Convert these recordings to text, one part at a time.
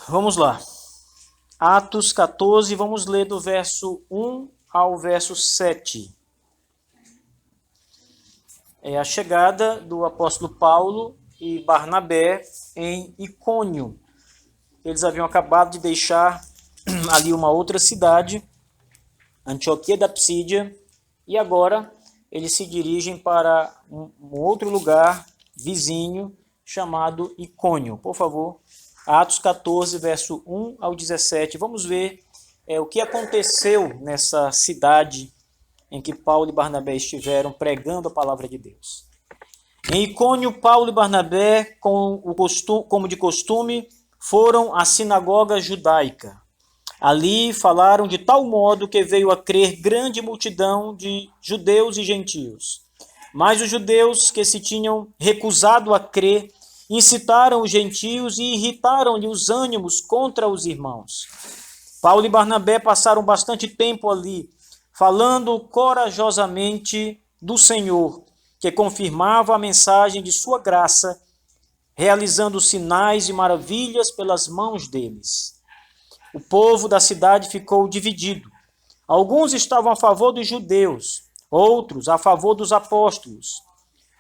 Vamos lá. Atos 14, vamos ler do verso 1 ao verso 7. É a chegada do apóstolo Paulo e Barnabé em Icônio. Eles haviam acabado de deixar ali uma outra cidade, Antioquia da Psídia, e agora eles se dirigem para um outro lugar vizinho chamado Icônio. Por favor, Atos 14, verso 1 ao 17. Vamos ver o que aconteceu nessa cidade em que Paulo e Barnabé estiveram pregando a palavra de Deus. Em Icônio, Paulo e Barnabé, como de costume, foram à sinagoga judaica. Ali falaram de tal modo que veio a crer grande multidão de judeus e gentios. Mas os judeus que se tinham recusado a crer incitaram os gentios e irritaram-lhe os ânimos contra os irmãos. Paulo e Barnabé passaram bastante tempo ali, falando corajosamente do Senhor, que confirmava a mensagem de sua graça, realizando sinais e maravilhas pelas mãos deles. O povo da cidade ficou dividido. Alguns estavam a favor dos judeus, outros a favor dos apóstolos.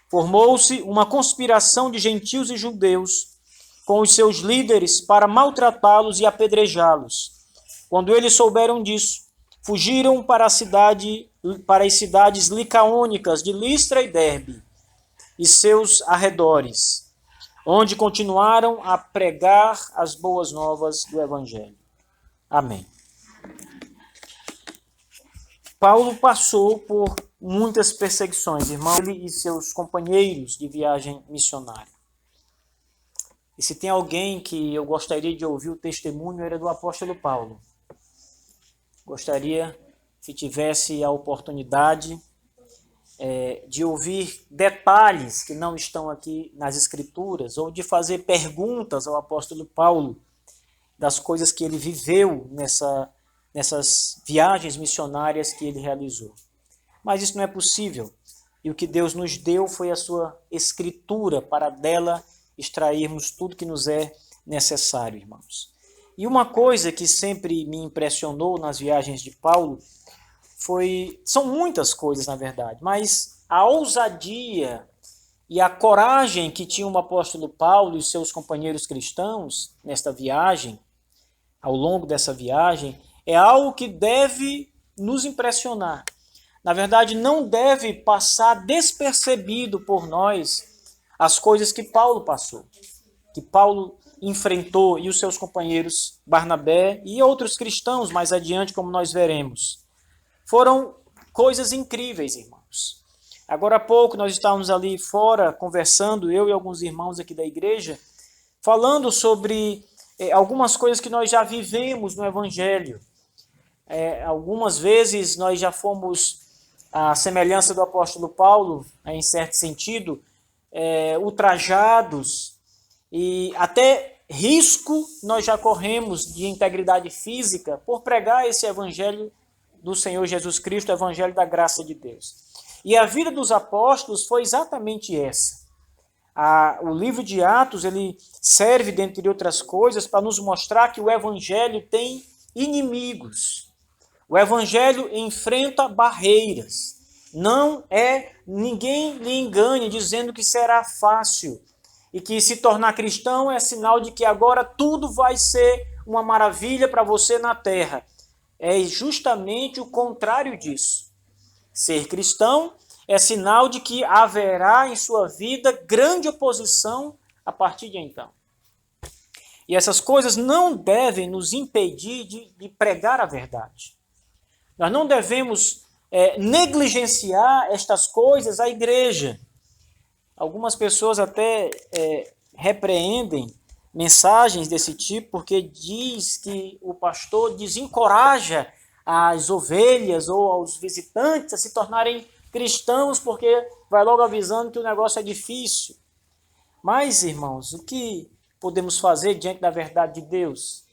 Formou-se uma conspiração de gentios e judeus com os seus líderes para maltratá-los e apedrejá-los. Quando eles souberam disso, fugiram para as cidades licaônicas de Listra e Derbe e seus arredores, onde continuaram a pregar as boas novas do Evangelho. Amém. Paulo passou por muitas perseguições, irmão, ele e seus companheiros de viagem missionária. E se tem alguém que eu gostaria de ouvir o testemunho, era do apóstolo Paulo. Gostaria, se tivesse a oportunidade, de ouvir detalhes que não estão aqui nas Escrituras, ou de fazer perguntas ao apóstolo Paulo das coisas que ele viveu nessas viagens missionárias que ele realizou. Mas isso não é possível. E o que Deus nos deu foi a sua Escritura para dela extrairmos tudo que nos é necessário, irmãos. E uma coisa que sempre me impressionou nas viagens de Paulo são muitas coisas, na verdade, mas a ousadia e a coragem que tinha o apóstolo Paulo e seus companheiros cristãos nesta viagem, ao longo dessa viagem, é algo que deve nos impressionar. Na verdade, não deve passar despercebido por nós as coisas que Paulo passou, que Paulo enfrentou e os seus companheiros Barnabé e outros cristãos mais adiante, como nós veremos. Foram coisas incríveis, irmãos. Agora há pouco nós estávamos ali fora conversando, eu e alguns irmãos aqui da igreja, falando sobre algumas coisas que nós já vivemos no Evangelho. Algumas vezes nós já fomos, à semelhança do apóstolo Paulo, em certo sentido, ultrajados e até risco nós já corremos de integridade física por pregar esse Evangelho do Senhor Jesus Cristo, o Evangelho da graça de Deus. E a vida dos apóstolos foi exatamente essa. O livro de Atos ele serve, dentre outras coisas, para nos mostrar que o Evangelho tem inimigos. O Evangelho enfrenta barreiras. Ninguém lhe engane dizendo que será fácil e que se tornar cristão é sinal de que agora tudo vai ser uma maravilha para você na terra. É justamente o contrário disso. Ser cristão é sinal de que haverá em sua vida grande oposição a partir de então. E essas coisas não devem nos impedir de pregar a verdade. Nós não devemos negligenciar estas coisas à igreja. Algumas pessoas até repreendem mensagens desse tipo porque diz que o pastor desencoraja as ovelhas ou aos visitantes a se tornarem cristãos porque vai logo avisando que o negócio é difícil. Mas, irmãos, o que podemos fazer diante da verdade de Deus?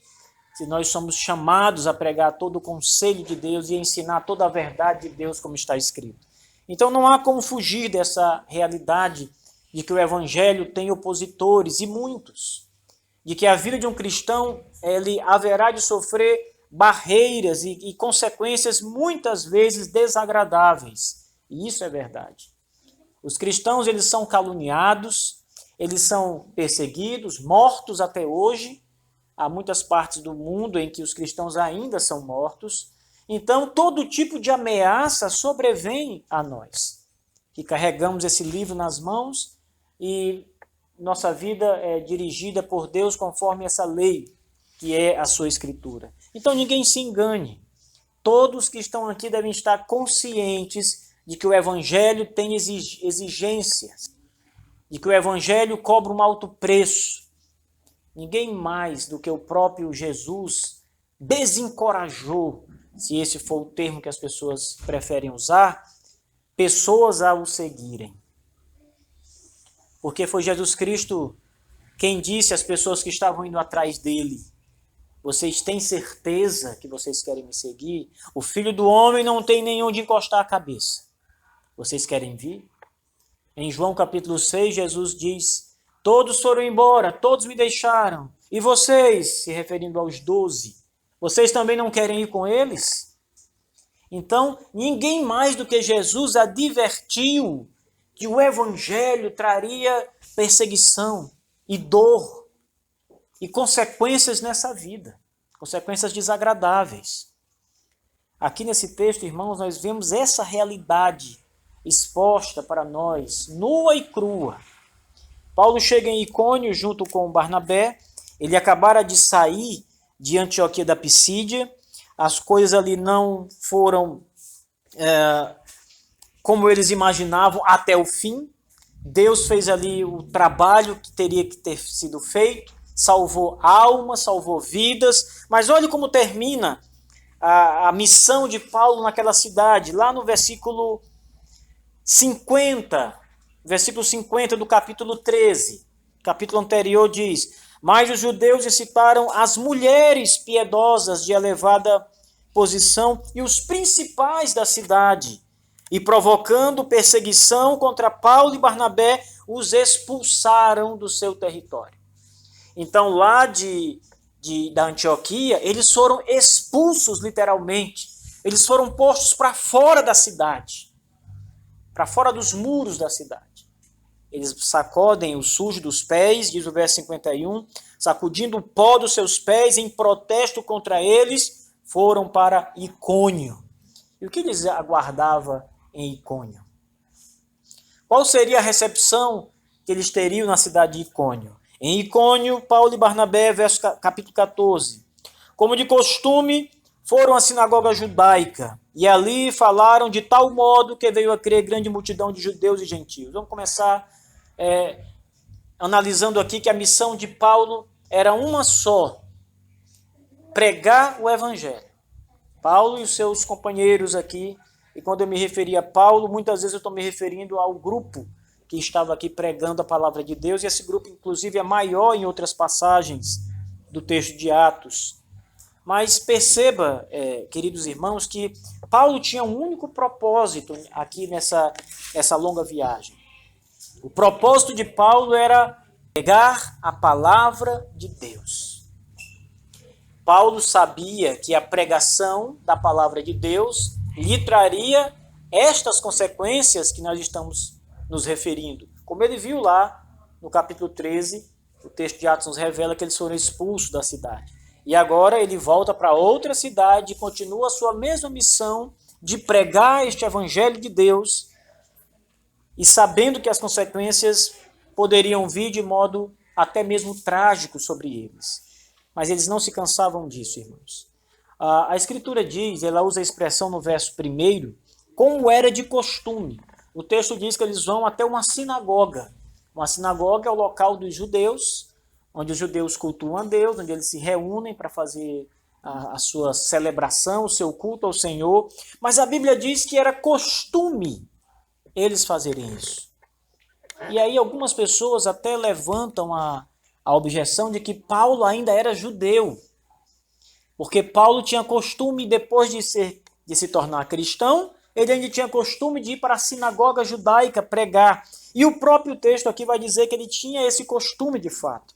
Se nós somos chamados a pregar todo o conselho de Deus e ensinar toda a verdade de Deus como está escrito. Então não há como fugir dessa realidade de que o Evangelho tem opositores, e muitos. de que a vida de um cristão ele haverá de sofrer barreiras e consequências muitas vezes desagradáveis. E isso é verdade. Os cristãos eles são caluniados, eles são perseguidos, mortos até hoje. Há muitas partes do mundo em que os cristãos ainda são mortos. Então, todo tipo de ameaça sobrevém a nós, que carregamos esse livro nas mãos e nossa vida é dirigida por Deus conforme essa lei, que é a sua escritura. Então, ninguém se engane. Todos que estão aqui devem estar conscientes de que o evangelho tem exigências, de que o evangelho cobra um alto preço. Ninguém mais do que o próprio Jesus desencorajou, se esse for o termo que as pessoas preferem usar, pessoas a o seguirem. Porque foi Jesus Cristo quem disse às pessoas que estavam indo atrás dele: vocês têm certeza que vocês querem me seguir? O Filho do Homem não tem nem onde encostar a cabeça. Vocês querem vir? Em João capítulo 6, Jesus diz: todos foram embora, todos me deixaram. E vocês, se referindo aos 12, vocês também não querem ir com eles? Então, ninguém mais do que Jesus advertiu que o evangelho traria perseguição e dor e consequências nessa vida, consequências desagradáveis. Aqui nesse texto, irmãos, nós vemos essa realidade exposta para nós, nua e crua. Paulo chega em Icônio junto com Barnabé, ele acabara de sair de Antioquia da Pisídia, as coisas ali não foram como eles imaginavam até o fim. Deus fez ali o trabalho que teria que ter sido feito, salvou almas, salvou vidas, mas olhe como termina a missão de Paulo naquela cidade, lá no versículo 50 do capítulo 13. O capítulo anterior diz: mas os judeus excitaram as mulheres piedosas de elevada posição e os principais da cidade, e provocando perseguição contra Paulo e Barnabé, os expulsaram do seu território. Então, lá da Antioquia, eles foram expulsos literalmente. Eles foram postos para fora da cidade, para fora dos muros da cidade. Eles sacodem o sujo dos pés, diz o verso 51, sacudindo o pó dos seus pés em protesto contra eles, foram para Icônio. E o que lhes aguardava em Icônio? Qual seria a recepção que eles teriam na cidade de Icônio? Em Icônio, Paulo e Barnabé, capítulo 14. Como de costume, foram à sinagoga judaica e ali falaram de tal modo que veio a crer grande multidão de judeus e gentios. Vamos começar analisando aqui que a missão de Paulo era uma só: pregar o evangelho. Paulo e os seus companheiros aqui, e quando eu me referi a Paulo, muitas vezes eu estou me referindo ao grupo que estava aqui pregando a palavra de Deus, e esse grupo inclusive é maior em outras passagens do texto de Atos. Mas perceba, queridos irmãos, que Paulo tinha um único propósito aqui nessa longa viagem. O propósito de Paulo era pregar a palavra de Deus. Paulo sabia que a pregação da palavra de Deus lhe traria estas consequências que nós estamos nos referindo. Como ele viu lá no capítulo 13, o texto de Atos nos revela que eles foram expulsos da cidade. E agora ele volta para outra cidade e continua a sua mesma missão de pregar este evangelho de Deus, e sabendo que as consequências poderiam vir de modo até mesmo trágico sobre eles. Mas eles não se cansavam disso, irmãos. A Escritura diz, ela usa a expressão no verso 1, como era de costume. O texto diz que eles vão até uma sinagoga. Uma sinagoga é o local dos judeus, onde os judeus cultuam a Deus, onde eles se reúnem para fazer a sua celebração, o seu culto ao Senhor. Mas a Bíblia diz que era costume eles fazerem isso. E aí algumas pessoas até levantam a objeção de que Paulo ainda era judeu. Porque Paulo tinha costume, depois de se tornar cristão, ele ainda tinha costume de ir para a sinagoga judaica pregar. E o próprio texto aqui vai dizer que ele tinha esse costume de fato.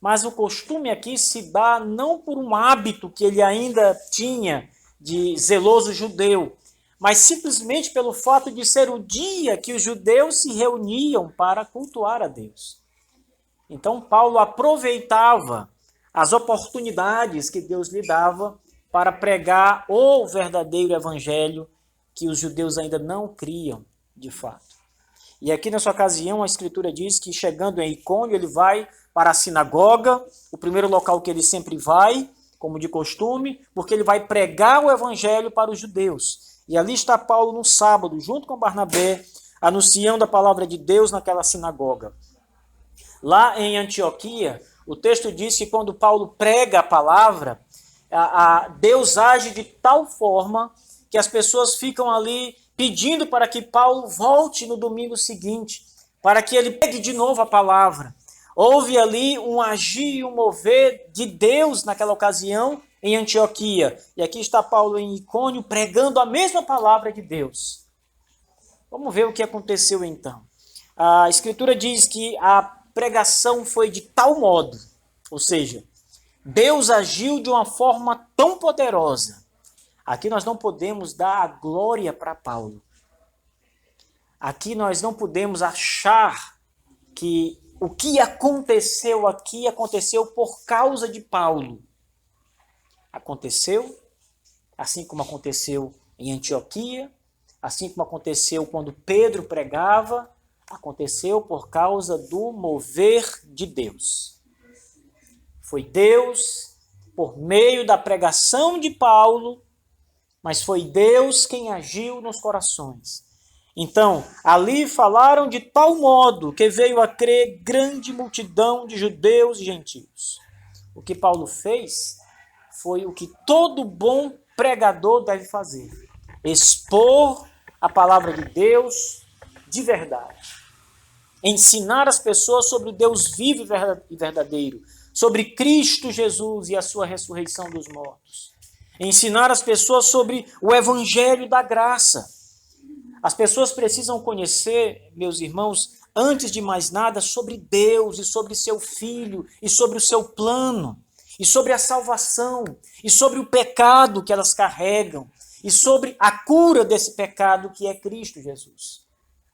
mas o costume aqui se dá não por um hábito que ele ainda tinha de zeloso judeu, mas simplesmente pelo fato de ser o dia que os judeus se reuniam para cultuar a Deus. Então Paulo aproveitava as oportunidades que Deus lhe dava para pregar o verdadeiro evangelho que os judeus ainda não criam de fato. E aqui nessa ocasião a escritura diz que chegando em Icônio ele vai para a sinagoga, o primeiro local que ele sempre vai, como de costume, porque ele vai pregar o evangelho para os judeus. E ali está Paulo no sábado, junto com Barnabé, anunciando a palavra de Deus naquela sinagoga. Lá em Antioquia, o texto diz que quando Paulo prega a palavra, Deus age de tal forma que as pessoas ficam ali pedindo para que Paulo volte no domingo seguinte, para que ele pregue de novo a palavra. Houve ali um agir e um mover de Deus naquela ocasião em Antioquia. E aqui está Paulo em Icônio pregando a mesma palavra de Deus. Vamos ver o que aconteceu então. A Escritura diz que a pregação foi de tal modo, ou seja, Deus agiu de uma forma tão poderosa. Aqui nós não podemos dar a glória para Paulo. Aqui nós não podemos achar que o que aconteceu aqui aconteceu por causa de Paulo. Aconteceu, assim como aconteceu em Antioquia, assim como aconteceu quando Pedro pregava, aconteceu por causa do mover de Deus. Foi Deus, por meio da pregação de Paulo, mas foi Deus quem agiu nos corações. Então, ali falaram de tal modo que veio a crer grande multidão de judeus e gentios. O que Paulo fez foi o que todo bom pregador deve fazer: expor a palavra de Deus de verdade. Ensinar as pessoas sobre o Deus vivo e verdadeiro, sobre Cristo Jesus e a sua ressurreição dos mortos. Ensinar as pessoas sobre o evangelho da graça. As pessoas precisam conhecer, meus irmãos, antes de mais nada, sobre Deus e sobre seu Filho e sobre o seu plano e sobre a salvação e sobre o pecado que elas carregam e sobre a cura desse pecado que é Cristo Jesus.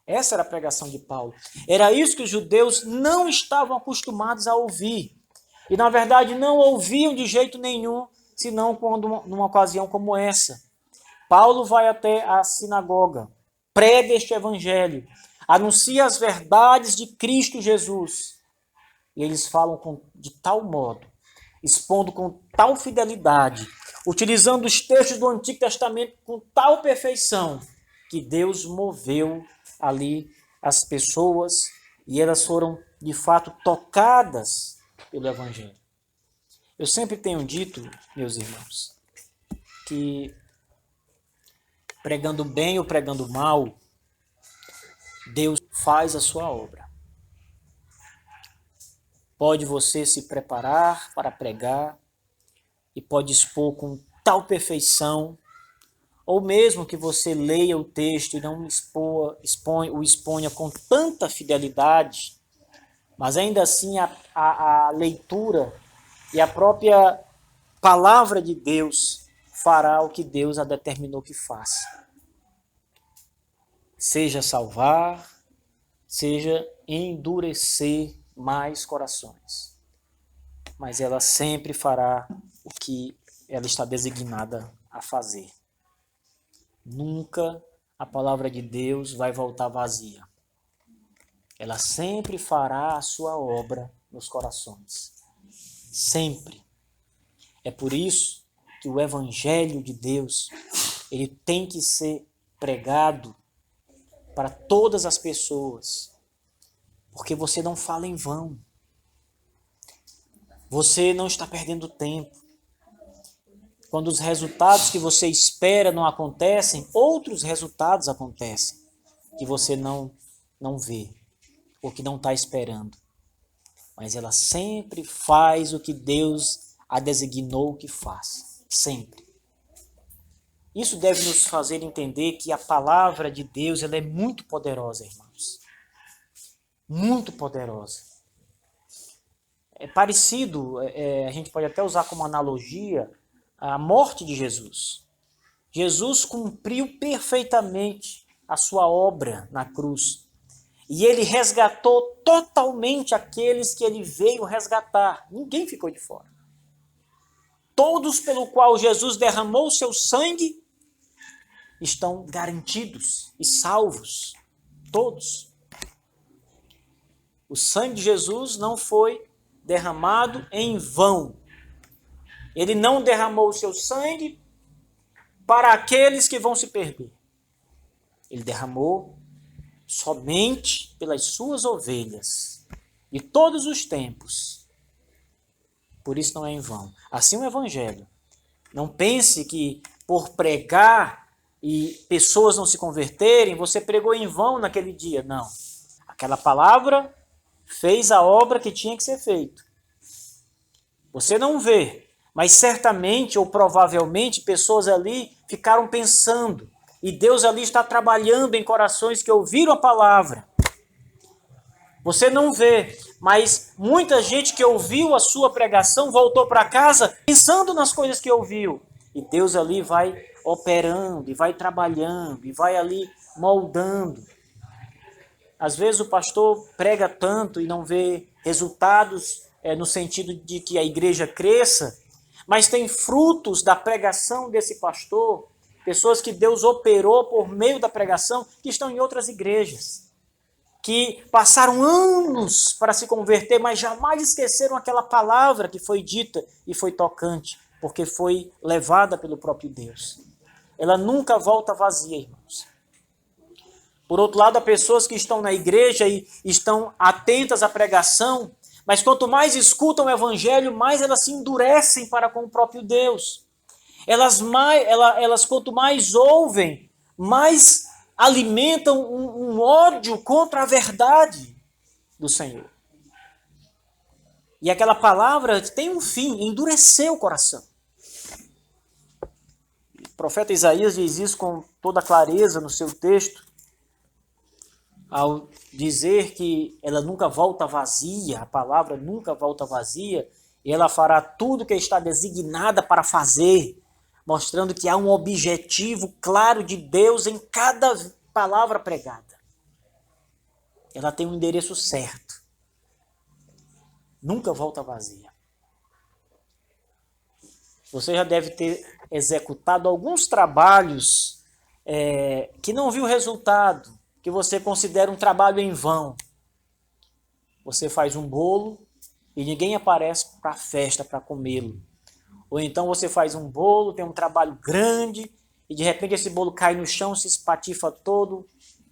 Essa era a pregação de Paulo. Era isso que os judeus não estavam acostumados a ouvir. E, na verdade, não ouviam de jeito nenhum, senão quando, numa ocasião como essa. Paulo vai até a sinagoga, prega este evangelho, anuncia as verdades de Cristo Jesus. E eles falam de tal modo, expondo com tal fidelidade, utilizando os textos do Antigo Testamento com tal perfeição, que Deus moveu ali as pessoas e elas foram, de fato, tocadas pelo evangelho. Eu sempre tenho dito, meus irmãos, que pregando bem ou pregando mal, Deus faz a sua obra. Pode você se preparar para pregar e pode expor com tal perfeição, ou mesmo que você leia o texto e não o exponha com tanta fidelidade, mas ainda assim a leitura e a própria palavra de Deus fará o que Deus a determinou que faça. Seja salvar, seja endurecer mais corações. Mas ela sempre fará o que ela está designada a fazer. Nunca a palavra de Deus vai voltar vazia. Ela sempre fará a sua obra nos corações. Sempre. É por isso que o evangelho de Deus, ele tem que ser pregado para todas as pessoas. Porque você não fala em vão. Você não está perdendo tempo. Quando os resultados que você espera não acontecem, outros resultados acontecem que você não vê ou que não está esperando. Mas ela sempre faz o que Deus a designou que faça. Sempre. Isso deve nos fazer entender que a palavra de Deus ela é muito poderosa, irmãos. Muito poderosa. é parecido, a gente pode até usar como analogia a morte de Jesus. Jesus cumpriu perfeitamente a sua obra na cruz. E ele resgatou totalmente aqueles que ele veio resgatar. Ninguém ficou de fora. Todos pelo qual Jesus derramou seu sangue estão garantidos e salvos. Todos. O sangue de Jesus não foi derramado em vão. Ele não derramou o seu sangue para aqueles que vão se perder. Ele derramou somente pelas suas ovelhas, de todos os tempos. Por isso não é em vão. Assim o Evangelho. Não pense que por pregar e pessoas não se converterem, você pregou em vão naquele dia. Não. Aquela palavra fez a obra que tinha que ser feita. Você não vê, mas certamente ou provavelmente pessoas ali ficaram pensando. E Deus ali está trabalhando em corações que ouviram a palavra. Você não vê, mas muita gente que ouviu a sua pregação voltou para casa pensando nas coisas que ouviu. E Deus ali vai operando, e vai trabalhando, e vai ali moldando. Às vezes o pastor prega tanto e não vê resultados no sentido de que a igreja cresça, mas tem frutos da pregação desse pastor, pessoas que Deus operou por meio da pregação, que estão em outras igrejas, que passaram anos para se converter, mas jamais esqueceram aquela palavra que foi dita e foi tocante, porque foi levada pelo próprio Deus. Ela nunca volta vazia, irmãos. Por outro lado, há pessoas que estão na igreja e estão atentas à pregação, mas quanto mais escutam o evangelho, mais elas se endurecem para com o próprio Deus. Elas quanto mais ouvem, mais alimentam um ódio contra a verdade do Senhor. E aquela palavra tem um fim, endurecer o coração. O profeta Isaías diz isso com toda clareza no seu texto, ao dizer que ela nunca volta vazia, a palavra nunca volta vazia, e ela fará tudo que está designada para fazer, mostrando que há um objetivo claro de Deus em cada palavra pregada. Ela tem um endereço certo. Nunca volta vazia. Você já deve ter executado alguns trabalhos que não viu resultado, que você considera um trabalho em vão. Você faz um bolo e ninguém aparece para a festa para comê-lo. Ou então você faz um bolo, tem um trabalho grande, e de repente esse bolo cai no chão, se espatifa todo,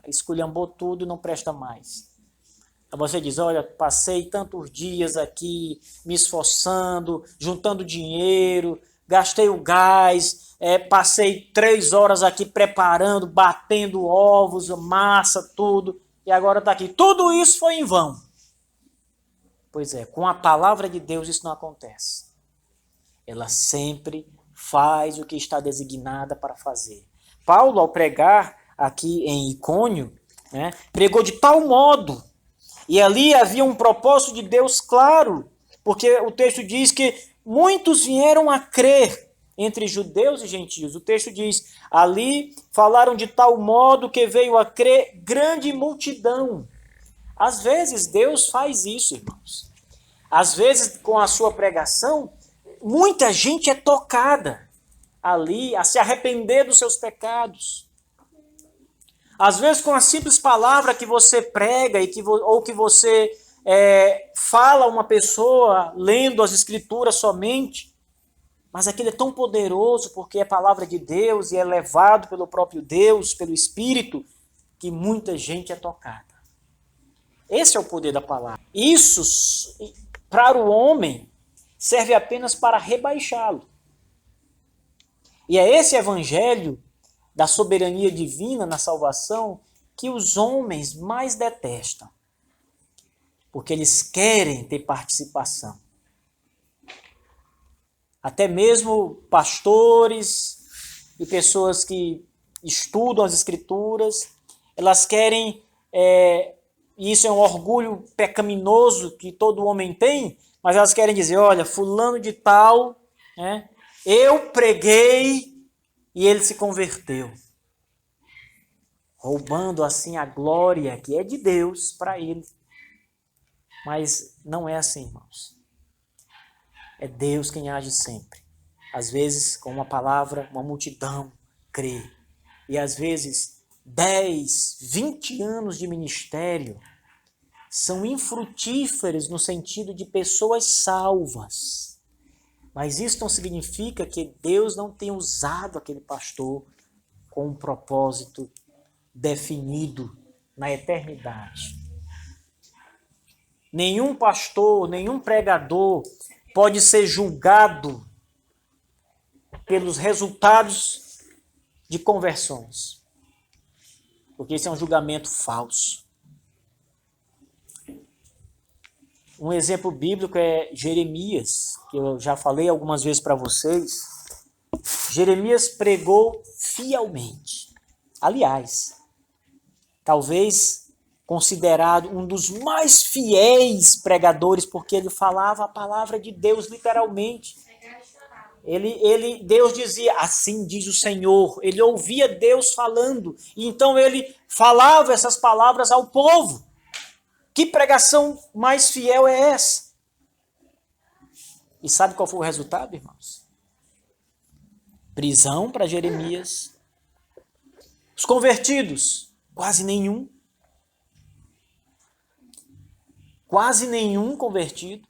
esculhambou tudo, não presta mais. Aí você diz, olha, passei tantos dias aqui, me esforçando, juntando dinheiro, gastei o gás, passei 3 horas aqui preparando, batendo ovos, massa, tudo, e agora está aqui. Tudo isso foi em vão. Pois é, com a palavra de Deus isso não acontece. Ela sempre faz o que está designada para fazer. Paulo, ao pregar aqui em Icônio, pregou de tal modo, e ali havia um propósito de Deus claro, porque o texto diz que muitos vieram a crer entre judeus e gentios. O texto diz, ali falaram de tal modo que veio a crer grande multidão. Às vezes Deus faz isso, irmãos. Às vezes, com a sua pregação, muita gente é tocada ali a se arrepender dos seus pecados. Às vezes, com a simples palavra que você prega ou que você fala a uma pessoa lendo as Escrituras somente, mas aquilo é tão poderoso porque é palavra de Deus e é levado pelo próprio Deus, pelo Espírito, que muita gente é tocada. Esse é o poder da palavra. Isso, para o homem, serve apenas para rebaixá-lo. E é esse evangelho da soberania divina na salvação que os homens mais detestam. Porque eles querem ter participação. Até mesmo pastores e pessoas que estudam as Escrituras, elas querem, e isso é um orgulho pecaminoso que todo homem tem, mas elas querem dizer, olha, fulano de tal, né, eu preguei e ele se converteu. Roubando assim a glória que é de Deus para ele. Mas não é assim, irmãos. É Deus quem age sempre. Às vezes, com uma palavra, uma multidão crê. E às vezes, 10, 20 anos de ministério são infrutíferos no sentido de pessoas salvas. Mas isso não significa que Deus não tenha usado aquele pastor com um propósito definido na eternidade. Nenhum pastor, nenhum pregador pode ser julgado pelos resultados de conversões. Porque esse é um julgamento falso. Um exemplo bíblico é Jeremias, que eu já falei algumas vezes para vocês. Jeremias pregou fielmente. Aliás, talvez considerado um dos mais fiéis pregadores, porque ele falava a palavra de Deus literalmente. Deus dizia, assim diz o Senhor. Ele ouvia Deus falando, e então ele falava essas palavras ao povo. Que pregação mais fiel é essa? E sabe qual foi o resultado, irmãos? Prisão para Jeremias. Os convertidos, quase nenhum. Quase nenhum convertido.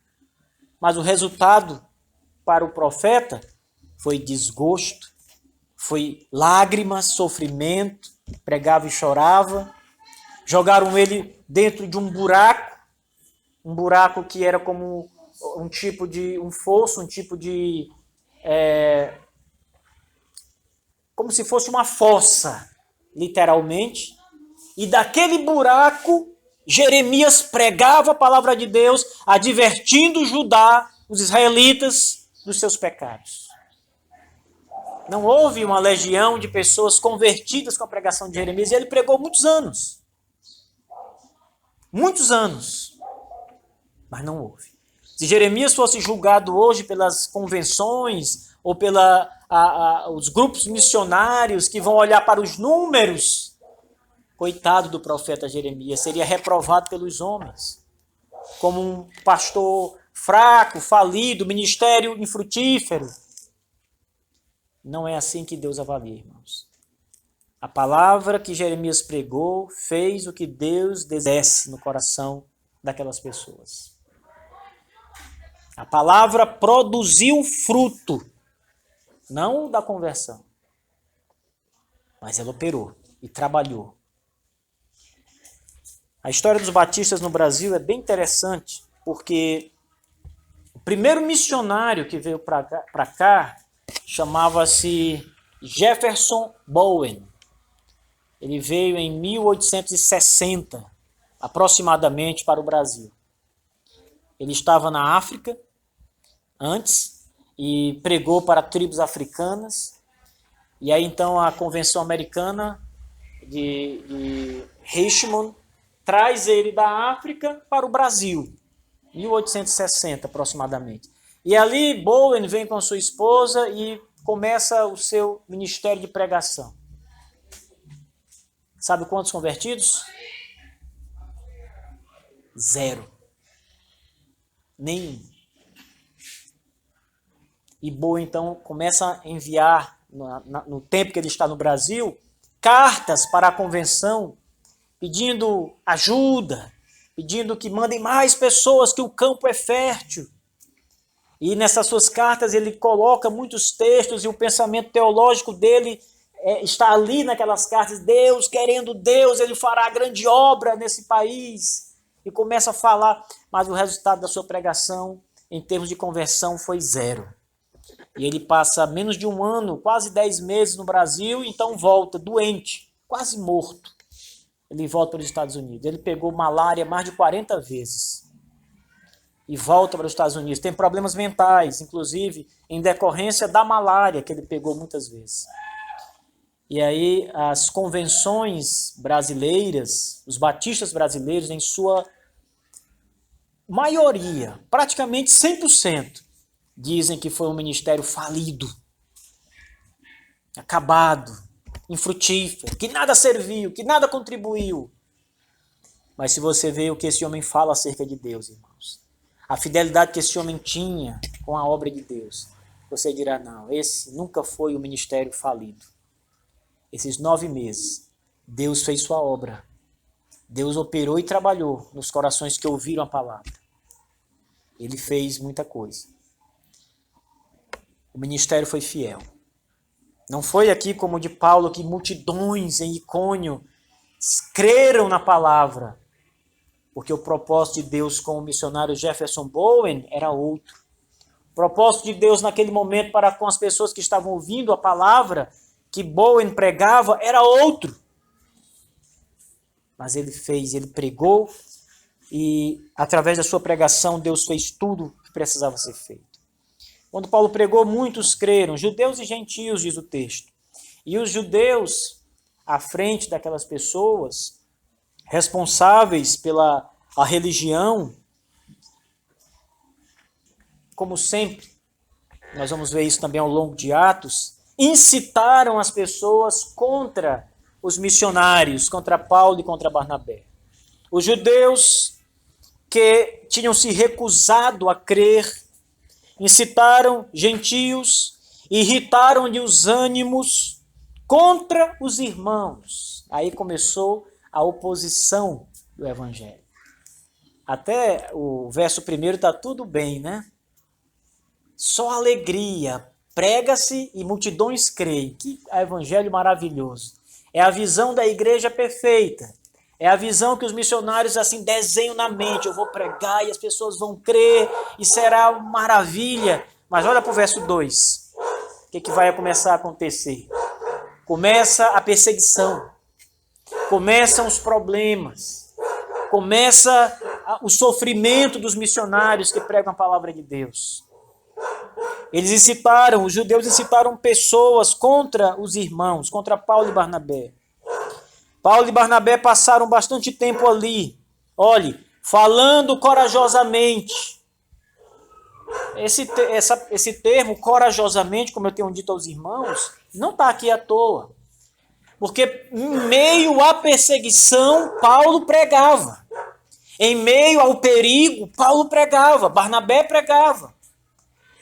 Mas o resultado para o profeta foi desgosto, foi lágrimas, sofrimento, pregava e chorava. Jogaram ele dentro de um buraco que era como um tipo de um fosso, um tipo de como se fosse uma fossa, literalmente. E daquele buraco Jeremias pregava a palavra de Deus, advertindo Judá, os israelitas, dos seus pecados. Não houve uma legião de pessoas convertidas com a pregação de Jeremias, e ele pregou muitos anos. Muitos anos. Mas não houve. Se Jeremias fosse julgado hoje pelas convenções ou os grupos missionários que vão olhar para os números, coitado do profeta Jeremias, seria reprovado pelos homens, como um pastor fraco, falido, ministério infrutífero. Não é assim que Deus avalia, irmãos. A palavra que Jeremias pregou fez o que Deus desce no coração daquelas pessoas. A palavra produziu fruto, não da conversão, mas ela operou e trabalhou. A história dos batistas no Brasil é bem interessante, porque o primeiro missionário que veio para cá chamava-se Jefferson Bowen. Ele veio em 1860, aproximadamente, para o Brasil. Ele estava na África antes e pregou para tribos africanas. E aí então a Convenção Americana de Richmond traz ele da África para o Brasil, 1860 aproximadamente. E ali Bowen vem com sua esposa e começa o seu ministério de pregação. Sabe quantos convertidos? 0. Nenhum. E Bowen então começa a enviar, no tempo que ele está no Brasil, cartas para a convenção, pedindo ajuda, pedindo que mandem mais pessoas, que o campo é fértil. E nessas suas cartas ele coloca muitos textos e o pensamento teológico dele está ali naquelas cartas. Deus, querendo Deus, ele fará grande obra nesse país. E começa a falar, mas o resultado da sua pregação, em termos de conversão, foi 0. E ele passa menos de um ano, quase 10 meses no Brasil, então volta doente, quase morto. Ele volta para os Estados Unidos. Ele pegou malária mais de 40 vezes. E volta para os Estados Unidos. Tem problemas mentais, inclusive, em decorrência da malária que ele pegou muitas vezes. E aí as convenções brasileiras, os batistas brasileiros, em sua maioria, praticamente 100%, dizem que foi um ministério falido, acabado, infrutífero, que nada serviu, que nada contribuiu. Mas se você vê o que esse homem fala acerca de Deus, irmãos, a fidelidade que esse homem tinha com a obra de Deus, você dirá, não, esse nunca foi um ministério falido. Esses 9 meses, Deus fez sua obra. Deus operou e trabalhou nos corações que ouviram a palavra. Ele fez muita coisa. O ministério foi fiel. Não foi aqui como o de Paulo, que multidões em Icônio creram na palavra, porque o propósito de Deus com o missionário Jefferson Bowen era outro. O propósito de Deus naquele momento para com as pessoas que estavam ouvindo a palavra que Bowen pregava era outro. Mas ele pregou e através da sua pregação Deus fez tudo o que precisava ser feito. Quando Paulo pregou, muitos creram, judeus e gentios, diz o texto. E os judeus, à frente daquelas pessoas, responsáveis pela a religião, como sempre, nós vamos ver isso também ao longo de Atos, incitaram as pessoas contra os missionários, contra Paulo e contra Barnabé. Os judeus que tinham se recusado a crer, incitaram gentios, irritaram-lhe os ânimos contra os irmãos. Aí começou a oposição do evangelho. Até o verso 1 está tudo bem, né? Só alegria, prega-se e multidões creem. Que evangelho maravilhoso. É a visão da igreja perfeita. É a visão que os missionários assim desenham na mente. Eu vou pregar e as pessoas vão crer e será uma maravilha. Mas olha para o verso 2. O que vai começar a acontecer? Começa a perseguição. Começam os problemas. Começa o sofrimento dos missionários que pregam a palavra de Deus. Os judeus incitaram pessoas contra os irmãos, contra Paulo e Barnabé. Paulo e Barnabé passaram bastante tempo ali, olhe, falando corajosamente. Esse termo, corajosamente, como eu tenho dito aos irmãos, não está aqui à toa. Porque em meio à perseguição, Paulo pregava. Em meio ao perigo, Paulo pregava, Barnabé pregava.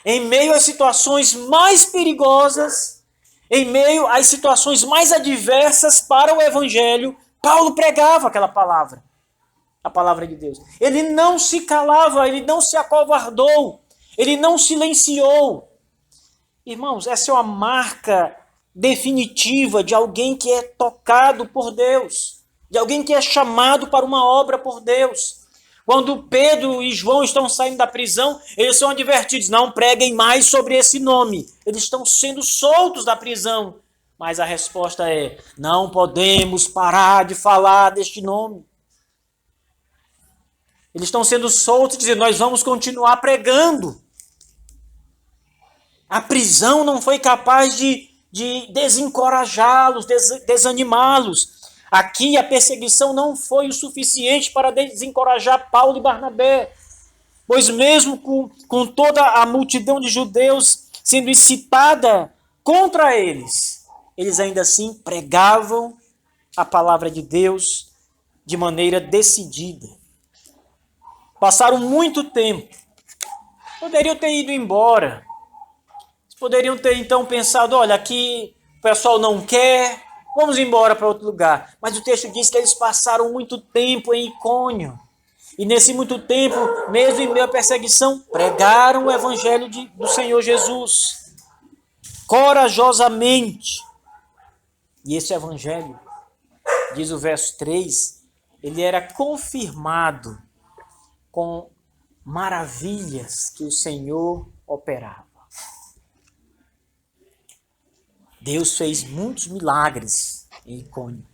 Em meio às situações mais perigosas, em meio às situações mais adversas para o evangelho, Paulo pregava aquela palavra, a palavra de Deus. Ele não se calava, ele não se acovardou, ele não silenciou. Irmãos, essa é uma marca definitiva de alguém que é tocado por Deus, de alguém que é chamado para uma obra por Deus. Quando Pedro e João estão saindo da prisão, eles são advertidos, não preguem mais sobre esse nome. Eles estão sendo soltos da prisão. Mas a resposta é, não podemos parar de falar deste nome. Eles estão sendo soltos, dizendo, nós vamos continuar pregando. A prisão não foi capaz de desencorajá-los, desanimá-los. Aqui a perseguição não foi o suficiente para desencorajar Paulo e Barnabé, pois mesmo com toda a multidão de judeus sendo incitada contra eles, eles ainda assim pregavam a palavra de Deus de maneira decidida. Passaram muito tempo, poderiam ter ido embora, poderiam ter então pensado, olha, aqui o pessoal não quer, vamos embora para outro lugar. Mas o texto diz que eles passaram muito tempo em Icônio. E nesse muito tempo, mesmo em meio à perseguição, pregaram o evangelho do Senhor Jesus. Corajosamente. E esse evangelho, diz o verso 3, ele era confirmado com maravilhas que o Senhor operava. Deus fez muitos milagres em Icônio.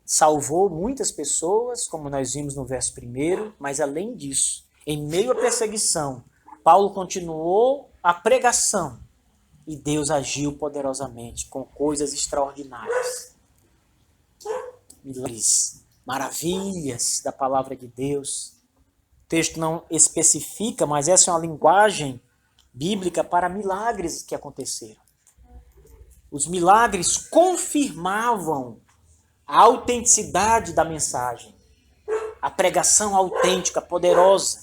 Salvou muitas pessoas, como nós vimos no verso 1, mas além disso, em meio à perseguição, Paulo continuou a pregação e Deus agiu poderosamente com coisas extraordinárias. Milagres, maravilhas da palavra de Deus texto não especifica, mas essa é uma linguagem bíblica para milagres que aconteceram. Os milagres confirmavam a autenticidade da mensagem, a pregação autêntica, poderosa.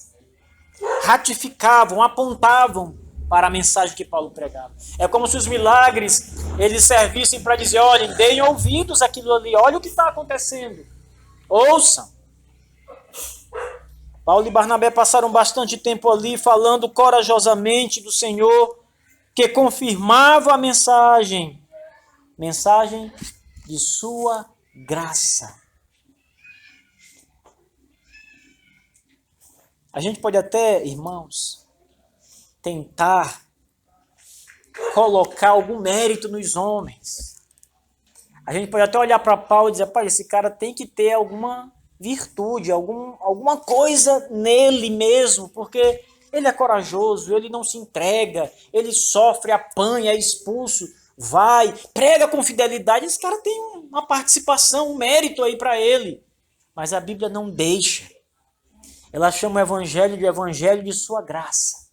Ratificavam, apontavam para a mensagem que Paulo pregava. É como se os milagres eles servissem para dizer, olhem, deem ouvidos àquilo ali, olha o que está acontecendo. Ouçam. Paulo e Barnabé passaram bastante tempo ali falando corajosamente do Senhor, que confirmava a mensagem de sua graça. A gente pode até, irmãos, tentar colocar algum mérito nos homens. A gente pode até olhar para Paulo e dizer, pai, esse cara tem que ter alguma virtude, alguma coisa nele mesmo, porque ele é corajoso, ele não se entrega, ele sofre, apanha, é expulso, vai, prega com fidelidade. Esse cara tem uma participação, um mérito aí para ele. Mas a Bíblia não deixa. Ela chama o evangelho de evangelho de sua graça.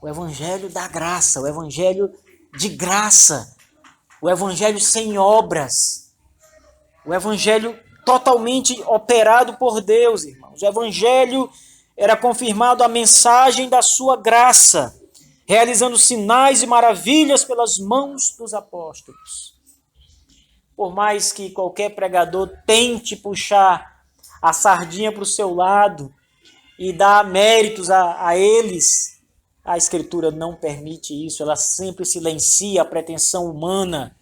O evangelho da graça, o evangelho de graça, o evangelho sem obras, o evangelho totalmente operado por Deus, irmãos. O evangelho era confirmado a mensagem da sua graça, realizando sinais e maravilhas pelas mãos dos apóstolos. Por mais que qualquer pregador tente puxar a sardinha para o seu lado e dar méritos a eles, a Escritura não permite isso. Ela sempre silencia a pretensão humana,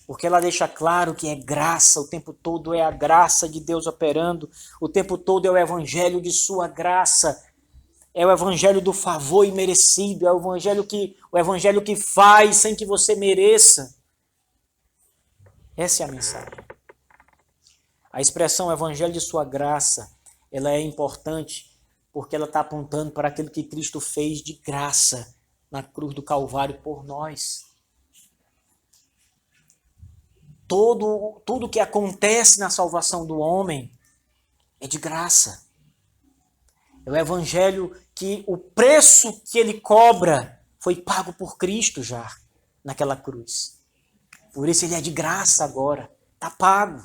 porque ela deixa claro que é graça, o tempo todo é a graça de Deus operando, o tempo todo é o evangelho de sua graça, é o evangelho do favor imerecido, é o evangelho que faz sem que você mereça. Essa é a mensagem. A expressão evangelho de sua graça, ela é importante porque ela está apontando para aquilo que Cristo fez de graça na cruz do Calvário por nós. Tudo que acontece na salvação do homem é de graça. É o evangelho que o preço que ele cobra foi pago por Cristo já naquela cruz. Por isso ele é de graça agora, está pago.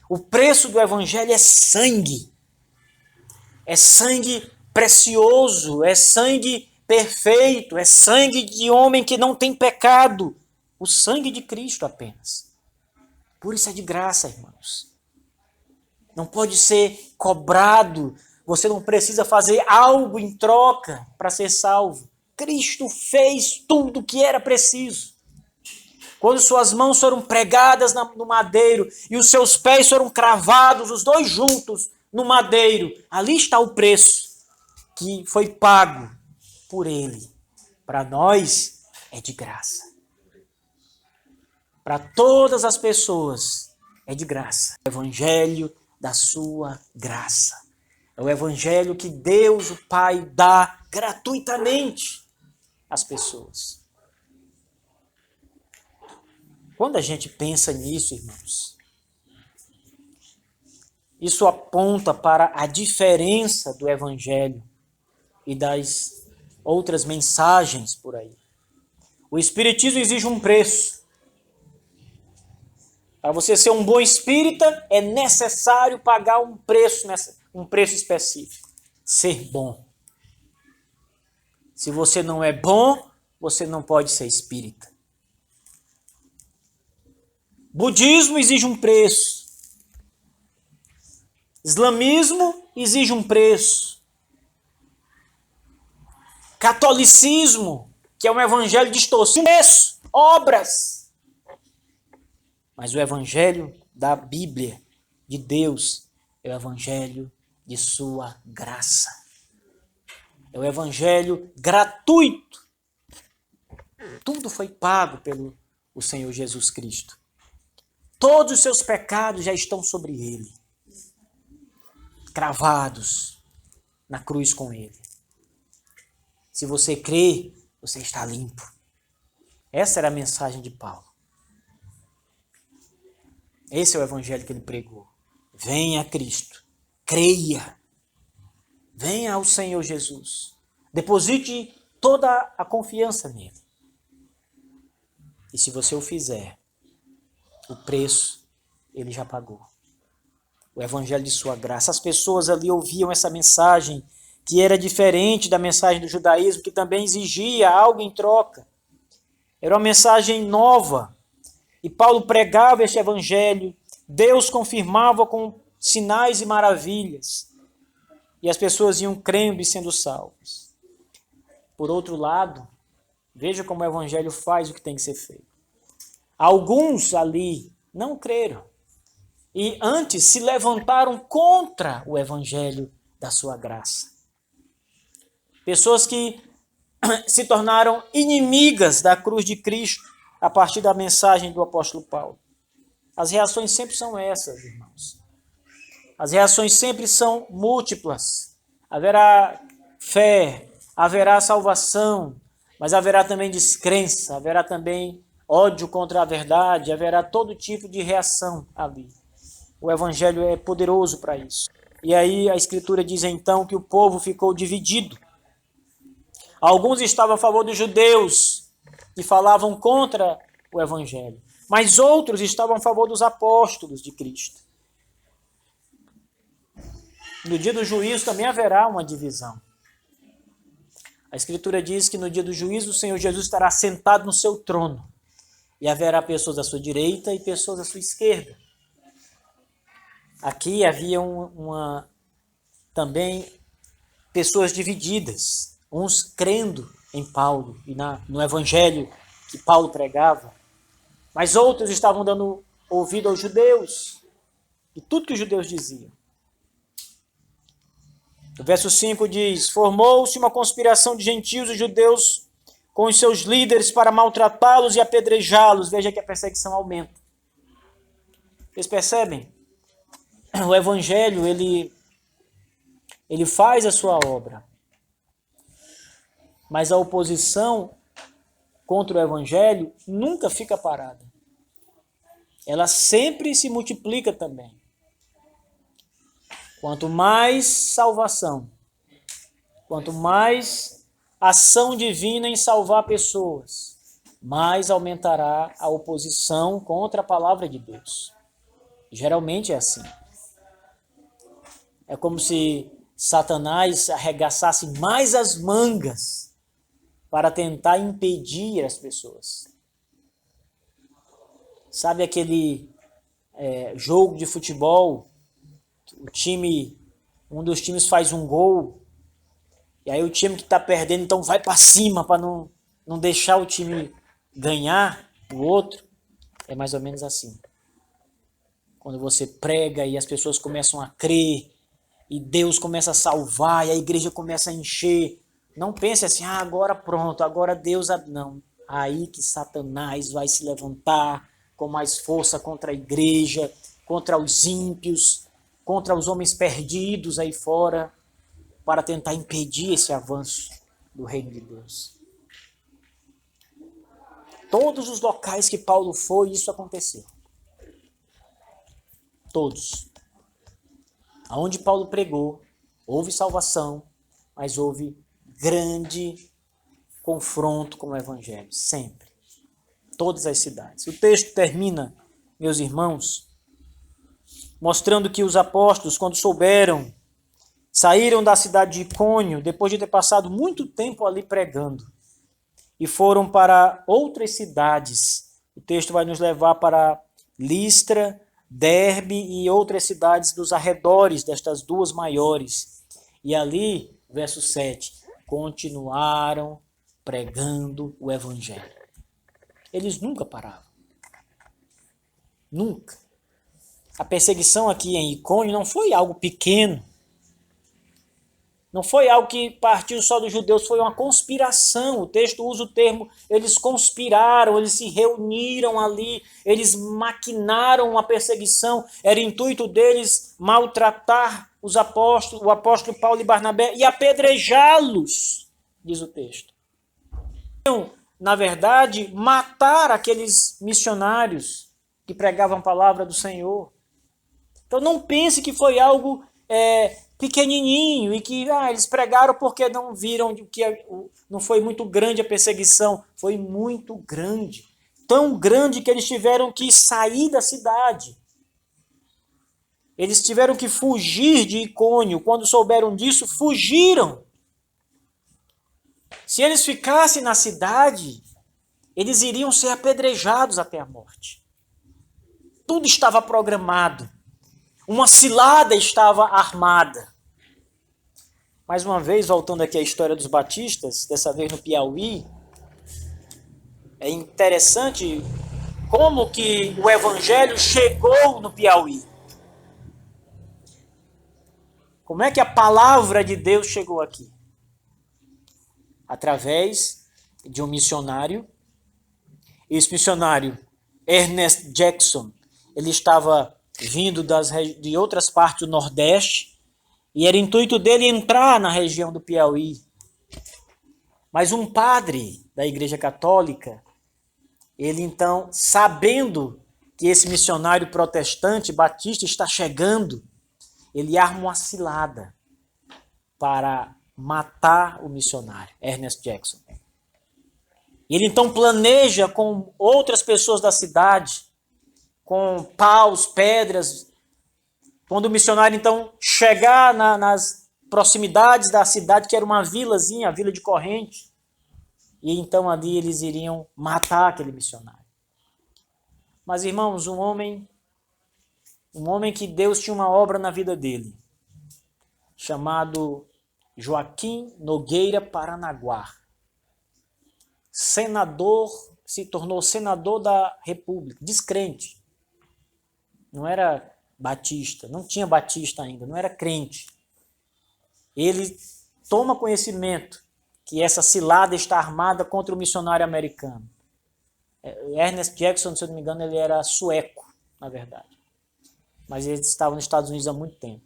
O preço do evangelho é sangue precioso, é sangue perfeito, é sangue de homem que não tem pecado, o sangue de Cristo apenas. Por isso é de graça, irmãos. Não pode ser cobrado, você não precisa fazer algo em troca para ser salvo. Cristo fez tudo o que era preciso. Quando suas mãos foram pregadas no madeiro e os seus pés foram cravados, os dois juntos, no madeiro, ali está o preço que foi pago por ele. Para nós é de graça. Para todas as pessoas é de graça. O evangelho da sua graça. É o evangelho que Deus, o Pai, dá gratuitamente às pessoas. Quando a gente pensa nisso, irmãos, isso aponta para a diferença do evangelho e das outras mensagens por aí. O espiritismo exige um preço. Para você ser um bom espírita, é necessário pagar um preço específico. Ser bom. Se você não é bom, você não pode ser espírita. Budismo exige um preço. Islamismo exige um preço. Catolicismo, que é um evangelho distorcido, preço, obras. Mas o evangelho da Bíblia, de Deus, é o evangelho de sua graça. É o evangelho gratuito. Tudo foi pago pelo Senhor Jesus Cristo. Todos os seus pecados já estão sobre ele, cravados na cruz com ele. Se você crê, você está limpo. Essa era a mensagem de Paulo. Esse é o evangelho que ele pregou. Venha a Cristo, creia Venha ao Senhor Jesus. Deposite toda a confiança nele. E se você o fizer, o preço ele já pagou. O evangelho de sua graça. As pessoas ali ouviam essa mensagem que era diferente da mensagem do judaísmo, que também exigia algo em troca. Era uma mensagem nova. E Paulo pregava este evangelho. Deus confirmava com sinais e maravilhas. E as pessoas iam crendo e sendo salvas. Por outro lado, veja como o evangelho faz o que tem que ser feito. Alguns ali não creram. E antes se levantaram contra o evangelho da sua graça. Pessoas que se tornaram inimigas da cruz de Cristo a partir da mensagem do apóstolo Paulo. As reações sempre são essas, irmãos. As reações sempre são múltiplas. Haverá fé, haverá salvação, mas haverá também descrença, haverá também ódio contra a verdade, haverá todo tipo de reação ali. O evangelho é poderoso para isso. E aí a Escritura diz então que o povo ficou dividido. Alguns estavam a favor dos judeus e falavam contra o evangelho, mas outros estavam a favor dos apóstolos de Cristo. No dia do juízo também haverá uma divisão. A Escritura diz que no dia do juízo o Senhor Jesus estará sentado no seu trono e haverá pessoas à sua direita e pessoas à sua esquerda. Aqui havia também pessoas divididas, uns crendo em Paulo e no evangelho que Paulo pregava, mas outros estavam dando ouvido aos judeus e tudo que os judeus diziam. O verso 5 diz: formou-se uma conspiração de gentios e judeus com os seus líderes para maltratá-los e apedrejá-los. Veja que a perseguição aumenta. Vocês percebem? O evangelho, ele faz a sua obra. Mas a oposição contra o evangelho nunca fica parada. Ela sempre se multiplica também. Quanto mais salvação, quanto mais ação divina em salvar pessoas, mais aumentará a oposição contra a palavra de Deus. Geralmente é assim. É como se Satanás arregaçasse mais as mangas para tentar impedir as pessoas. Sabe aquele jogo de futebol? Um dos times faz um gol, e aí o time que está perdendo então vai para cima para não deixar o time ganhar o outro. É mais ou menos assim. Quando você prega e as pessoas começam a crer, e Deus começa a salvar, e a igreja começa a encher, não pense assim, agora pronto, agora Deus... Não, aí que Satanás vai se levantar com mais força contra a igreja, contra os ímpios, contra os homens perdidos aí fora, para tentar impedir esse avanço do reino de Deus. Todos os locais que Paulo foi, isso aconteceu. Todos. Aonde Paulo pregou, houve salvação, mas houve grande confronto com o evangelho, sempre. Todas as cidades. O texto termina, meus irmãos, mostrando que os apóstolos, quando souberam, saíram da cidade de Icônio, depois de ter passado muito tempo ali pregando, e foram para outras cidades. O texto vai nos levar para Listra, Derbe e outras cidades dos arredores destas duas maiores. E ali, verso 7, continuaram pregando o evangelho. Eles nunca paravam. Nunca. A perseguição aqui em Icônio não foi algo pequeno. Não foi algo que partiu só dos judeus, foi uma conspiração. O texto usa o termo, eles conspiraram, eles se reuniram ali, eles maquinaram uma perseguição. Era intuito deles maltratar os apóstolos, o apóstolo Paulo e Barnabé, e apedrejá-los, diz o texto. Então, na verdade, matar aqueles missionários que pregavam a palavra do Senhor. Então não pense que foi algo pequenininho e que eles pregaram porque não viram que não foi muito grande a perseguição. Foi muito grande. Tão grande que eles tiveram que sair da cidade. Eles tiveram que fugir de Icônio. Quando souberam disso, fugiram. Se eles ficassem na cidade, eles iriam ser apedrejados até a morte. Tudo estava programado. Uma cilada estava armada. Mais uma vez, voltando aqui à história dos batistas, dessa vez no Piauí, é interessante como que o evangelho chegou no Piauí. Como é que a palavra de Deus chegou aqui? Através de um missionário. Esse missionário, Ernest Jackson, ele estava vindo de outras partes do Nordeste e era intuito dele entrar na região do Piauí. Mas um padre da Igreja Católica, ele então, sabendo que esse missionário protestante batista está chegando, ele arma uma cilada para matar o missionário, Ernest Jackson. Ele então planeja com outras pessoas da cidade, com paus, pedras. Quando o missionário então chegar nas proximidades da cidade, que era uma vilazinha, a vila de Corrente, e então ali eles iriam matar aquele missionário. Mas irmãos, um homem que Deus tinha uma obra na vida dele, chamado Joaquim Nogueira Paranaguá. Senador, se tornou senador da República, descrente. Não era batista, não tinha batista ainda, não era crente. Ele toma conhecimento que essa cilada está armada contra o missionário americano. Ernest Jackson, se eu não me engano, ele era sueco, na verdade. Mas ele estava nos Estados Unidos há muito tempo.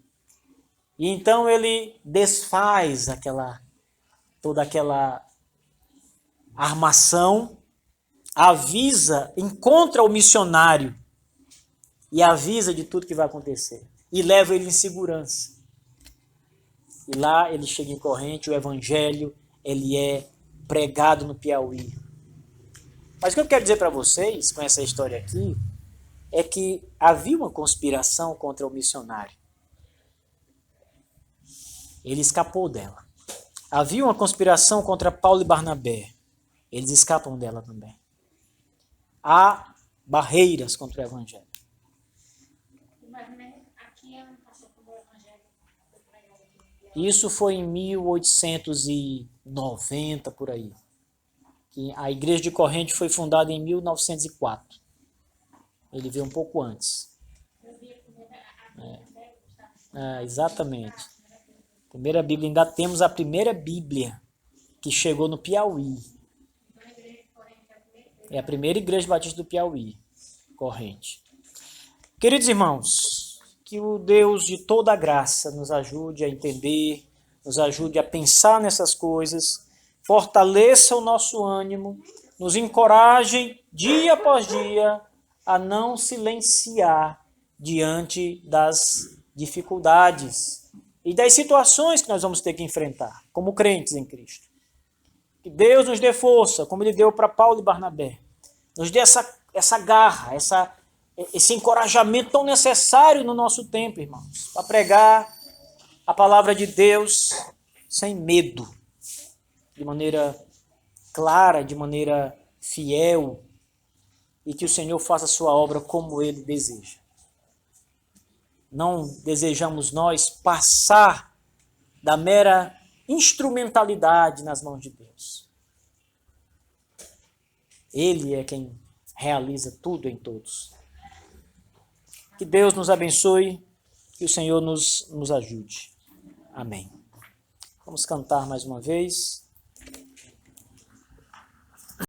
E então ele desfaz toda aquela armação, encontra o missionário e avisa de tudo que vai acontecer. E leva ele em segurança. E lá ele chega em Corrente, o evangelho, ele é pregado no Piauí. Mas o que eu quero dizer para vocês, com essa história aqui, é que havia uma conspiração contra o missionário. Ele escapou dela. Havia uma conspiração contra Paulo e Barnabé. Eles escapam dela também. Há barreiras contra o evangelho. Isso foi em 1890, por aí. A igreja de Corrente foi fundada em 1904. Ele veio um pouco antes. Exatamente. Primeira Bíblia, ainda temos a primeira Bíblia que chegou no Piauí. É a primeira igreja batista do Piauí, Corrente. Queridos irmãos, que o Deus de toda a graça nos ajude a entender, nos ajude a pensar nessas coisas, fortaleça o nosso ânimo, nos encoraje dia após dia a não silenciar diante das dificuldades e das situações que nós vamos ter que enfrentar, como crentes em Cristo. Que Deus nos dê força, como Ele deu para Paulo e Barnabé. Nos dê essa garra, esse encorajamento tão necessário no nosso tempo, irmãos, para pregar a palavra de Deus sem medo, de maneira clara, de maneira fiel, e que o Senhor faça a sua obra como Ele deseja. Não desejamos nós passar da mera instrumentalidade nas mãos de Deus. Ele é quem realiza tudo em todos. Que Deus nos abençoe, que o Senhor nos ajude. Amém. Vamos cantar mais uma vez.